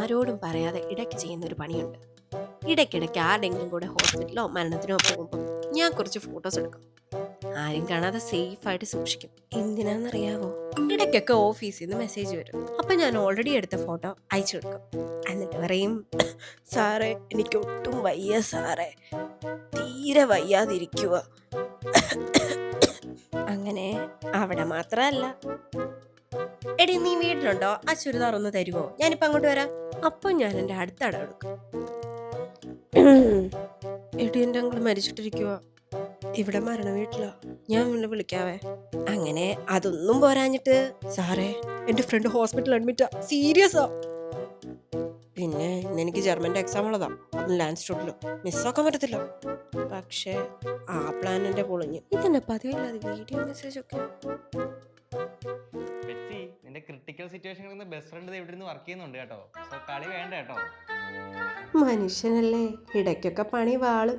ആരോടും പറയാതെ ഇടയ്ക്ക് ചെയ്യുന്ന ഒരു പണിയുണ്ട്. ഇടയ്ക്കിടയ്ക്ക് ആരുടെങ്കിലും കൂടെ ഹോസ്പിറ്റലോ മരണത്തിനോ പോകുമ്പോൾ ഞാൻ കുറച്ച് ഫോട്ടോസ് എടുക്കും. ആരും കാണാതെ സേഫ് ആയിട്ട് സൂക്ഷിക്കും. എന്തിനാന്നറിയാവോ? ഇടയ്ക്കൊക്കെ ഓഫീസിൽ നിന്ന് മെസ്സേജ് വരും. അപ്പൊ ഞാൻ ഓൾറെഡി എടുത്ത ഫോട്ടോ അയച്ചു കൊടുക്കും. എന്നിട്ട് പറയും, സാറേ എനിക്ക് ഒട്ടും വയ്യ സാറേ, തീരെ വയ്യാതിരിക്കുക. അങ്ങനെ അവിടെ മാത്രമല്ല, എടി നീ വീട്ടിലുണ്ടോ, ആ ചുരിദാർ ഒന്ന് തരുമോ, ഞാനിപ്പോ അങ്ങോട്ട് വരാം. അപ്പൊ ഞാൻ എന്റെ അടുത്ത അട എടുക്കും. എടി എന്റെ അങ്കിൾ മരിച്ചിട്ടിരിക്കുക, ഇവിടെ മരണ വീട്ടില, ഞാൻ പിന്നെ വിളിക്കാവേ. അങ്ങനെ അതൊന്നും പോരാഞ്ഞിട്ട്, സാറേ എന്റെ ഫ്രണ്ട് ഹോസ്പിറ്റൽ അഡ്മിറ്റാ, സീരിയസാ. പിന്നെ ഇന്ന് എനിക്ക് ജർമ്മന്റെ എക്സാം ഉള്ളതാ, അതും ലാൻഡ് സ്റ്റോട്ടിലും, മിസ്സാക്കാൻ പറ്റത്തില്ല. പക്ഷേ ആ പ്ലാൻ എന്റെ പൊളിഞ്ഞു. ഇതന്നെ പതിവില്ലാതെ വീഡിയോ മെസ്സേജ് ഒക്കെ. നിന്റെ ക്രിട്ടിക്കൽ സിറ്റുവേഷനിൽ ബെസ്റ്റ് ഫ്രണ്ട് ഇവിടെ നിന്ന് വർക്ക് ചെയ്യുന്നുണ്ട് കേട്ടോ. സോ കളി വേണ്ട കേട്ടോ. മനുഷ്യനല്ലേ, ഇടയ്ക്കൊക്കെ പണി വാളും.